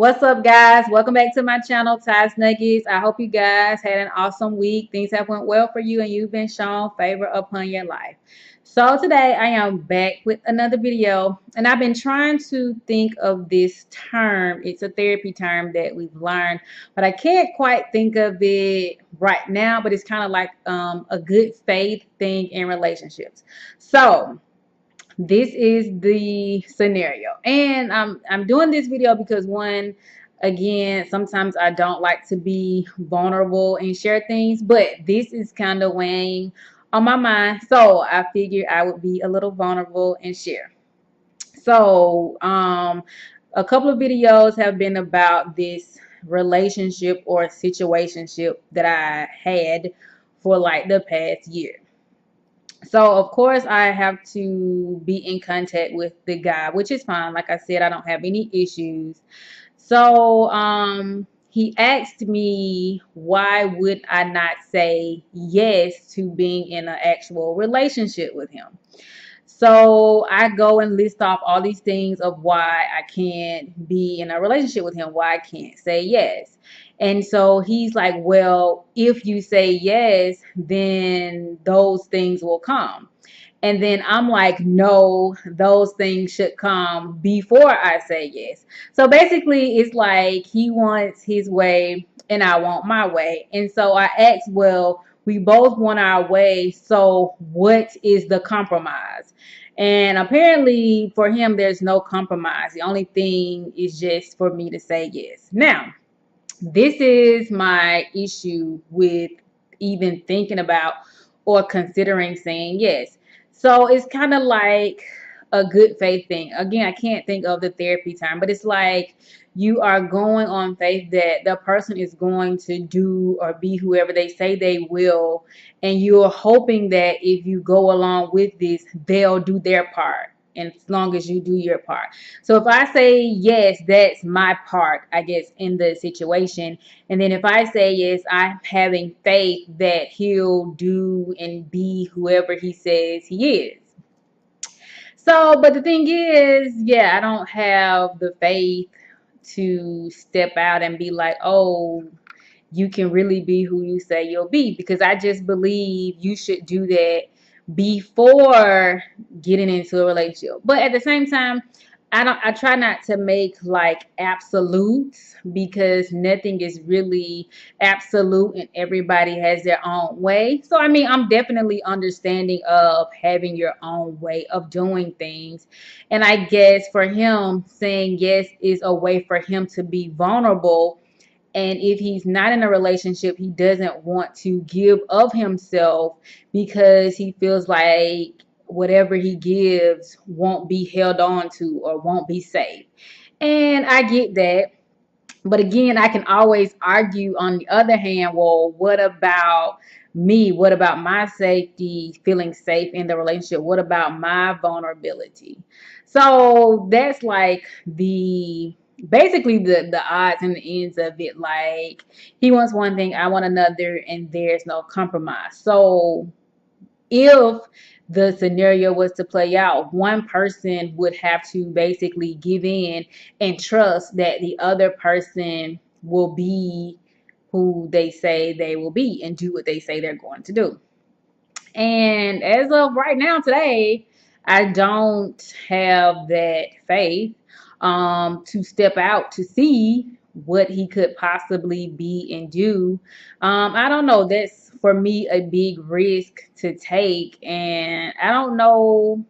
What's up, guys? Welcome back to my channel, Ty's Nuggets. I hope you guys had an awesome week. Things have went well for you and you've been shown favor upon your life. So today I am back with another video, and I've been trying to think of this term. It's a therapy term that we've learned, but I can't quite think of it right now, but it's kind of like a good faith thing in relationships. So this is the scenario, and I'm doing this video because, one, again, sometimes I don't like to be vulnerable and share things, but this is kind of weighing on my mind, so I figured I would be a little vulnerable and share. So a couple of videos have been about this relationship or situationship that I had for like the past year. So of course I have to be in contact with the guy, which is fine. Like I said, I don't have any issues. So he asked me, why would I not say yes to being in an actual relationship with him? So I go and list off all these things of why I can't be in a relationship with him, why I can't say yes. And so he's like, well, if you say yes, then those things will come. And then I'm like, no, those things should come before I say yes. So basically, it's like he wants his way and I want my way. And so I asked, well, we both want our way. So what is the compromise? And apparently for him, there's no compromise. The only thing is just for me to say yes. Now, this is my issue with even thinking about or considering saying yes. So it's kind of like a good faith thing. Again, I can't think of the therapy term, but it's like you are going on faith that the person is going to do or be whoever they say they will, and you're hoping that if you go along with this, they'll do their part. And as long as you do your part. So if I say yes, that's my part, I guess, in the situation. And then if I say yes, I'm having faith that he'll do and be whoever he says he is. So, but the thing is, yeah, I don't have the faith to step out and be like, oh, you can really be who you say you'll be, because I just believe you should do that before getting into a relationship. But at the same time, I try not to make like absolutes, because nothing is really absolute and everybody has their own way. So I mean, I'm definitely understanding of having your own way of doing things. And I guess for him, saying yes is a way for him to be vulnerable. And if he's not in a relationship, he doesn't want to give of himself because he feels like whatever he gives won't be held on to or won't be safe. And I get that. But again, I can always argue on the other hand, well, what about me? What about my safety, feeling safe in the relationship? What about my vulnerability? So that's like the basically the odds and the ends of it. Like, he wants one thing, I want another, and there's no compromise. So if the scenario was to play out, one person would have to basically give in and trust that the other person will be who they say they will be and do what they say they're going to do. And as of right now, today, I don't have that faith to step out to see what he could possibly be and do. I don't know. That's for me a big risk to take, and I don't know.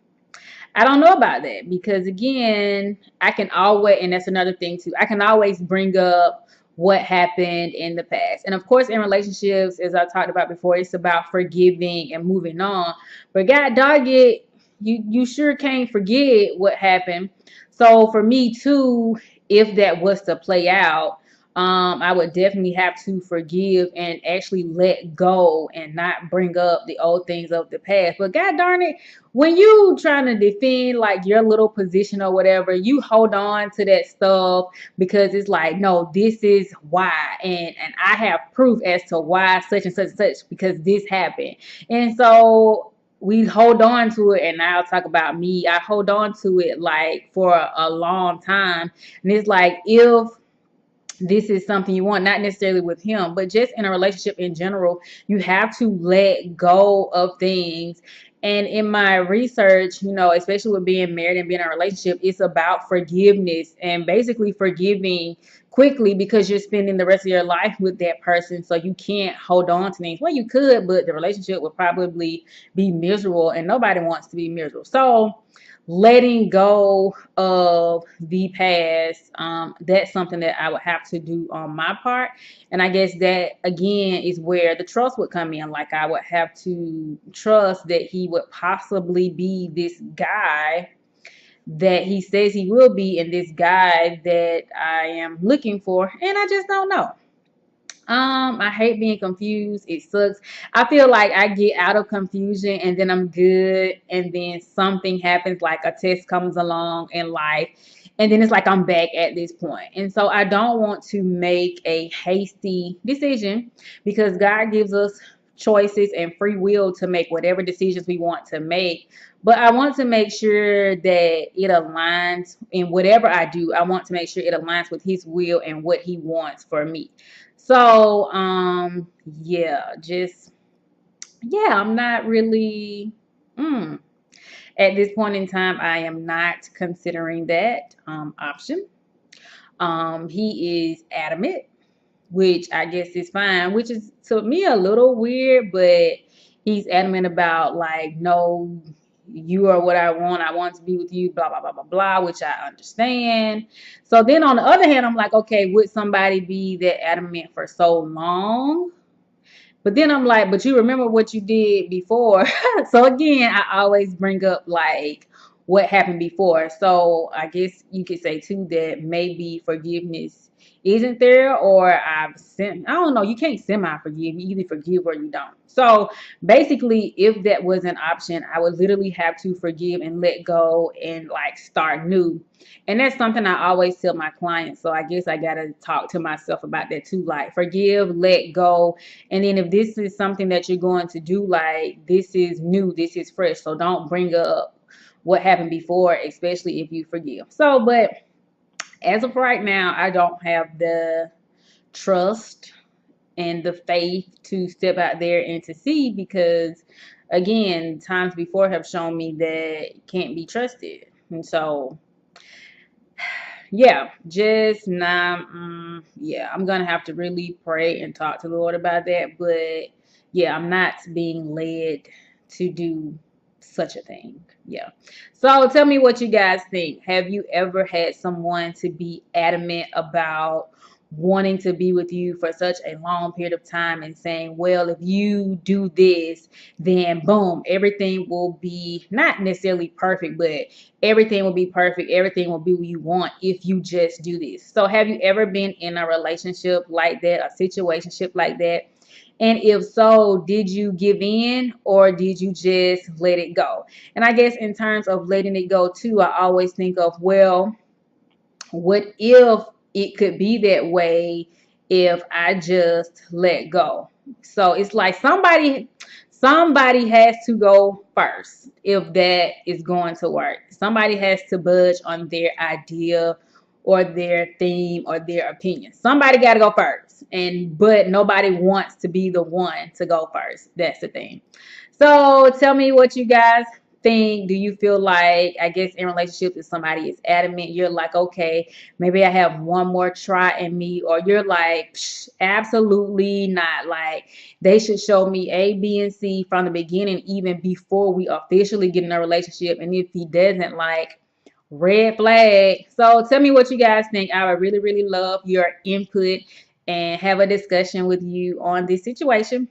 I don't know about that, because again, I can always, and that's another thing too, I can always bring up what happened in the past. And of course, in relationships, as I talked about before, it's about forgiving and moving on. But God dog it, you sure can't forget what happened. So for me too, if that was to play out, I would definitely have to forgive and actually let go and not bring up the old things of the past. But God darn it, when you trying to defend like your little position or whatever, you hold on to that stuff because it's like, no, this is why, and I have proof as to why such and such and such, because this happened. And so we hold on to it, and I'll talk about me. I hold on to it like for a long time, and it's like, if this is something you want, not necessarily with him, but just in a relationship in general. You have to let go of things. And in my research, especially with being married and being in a relationship, it's about forgiveness and basically forgiving quickly, because you're spending the rest of your life with that person. So you can't hold on to things. Well, you could, but the relationship would probably be miserable, and nobody wants to be miserable. So letting go of the past, that's something that I would have to do on my part. And I guess that again is where the trust would come in. Like, I would have to trust that he would possibly be this guy that he says he will be, and this guy that I am looking for, and I just don't know. I hate being confused. It sucks. I feel like I get out of confusion and then I'm good, and then something happens, like a test comes along in life, and then it's like I'm back at this point. And so I don't want to make a hasty decision, because God gives us choices and free will to make whatever decisions we want to make. But I want to make sure that it aligns in whatever I do. I want to make sure it aligns with his will and what he wants for me. So, I'm not really, at this point in time, I am not considering that option. He is adamant, which I guess is fine, which is to me a little weird, but he's adamant about, like, no, you are what I want. I want to be with you, blah, blah, blah, blah, blah, which I understand. So then on the other hand, I'm like, okay, would somebody be that adamant for so long? But then I'm like, but you remember what you did before. So again, I always bring up, like, what happened before. So I guess you could say too that maybe forgiveness isn't there, or I don't know, you can't semi-forgive. You either forgive or you don't. So basically, if that was an option, I would literally have to forgive and let go and, like, start new. And that's something I always tell my clients. So I guess I gotta talk to myself about that too. Like, forgive, let go. And then if this is something that you're going to do, like, this is new, this is fresh. So don't bring up what happened before, especially if you forgive. So, but as of right now, I don't have the trust and the faith to step out there and to see, because again, times before have shown me that it can't be trusted. And so just not, I'm gonna have to really pray and talk to the Lord about that. But I'm not being led to do such a thing. So tell me what you guys think. Have you ever had someone to be adamant about wanting to be with you for such a long period of time and saying, well, if you do this, then boom, everything will be not necessarily perfect, but everything will be perfect. Everything will be what you want if you just do this. So have you ever been in a relationship like that, a situationship like that? And if so, did you give in or did you just let it go? And I guess in terms of letting it go too, I always think of, well, what if it could be that way if I just let go? So it's like somebody has to go first if that is going to work. Somebody has to budge on their idea or their theme or their opinion. Somebody got to go first. But nobody wants to be the one to go first. That's the thing. So tell me what you guys think. Do you feel like, I guess in relationships, if somebody is adamant, you're like, okay, maybe I have one more try in me, or you're like, absolutely not. Like, they should show me A, B, and C from the beginning, even before we officially get in a relationship. And if he doesn't, like, red flag. So tell me what you guys think. I would really, really love your input and have a discussion with you on this situation.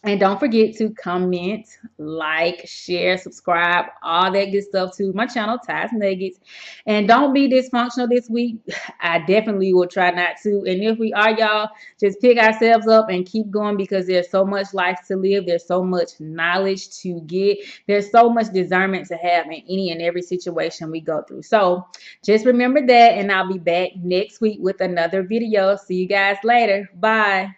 And don't forget to comment, like, share, subscribe, all that good stuff to my channel, Taz Nuggets. And don't be dysfunctional this week. I definitely will try not to. And if we are, y'all, just pick ourselves up and keep going, because there's so much life to live. There's so much knowledge to get. There's so much discernment to have in any and every situation we go through. So just remember that, and I'll be back next week with another video. See you guys later. Bye.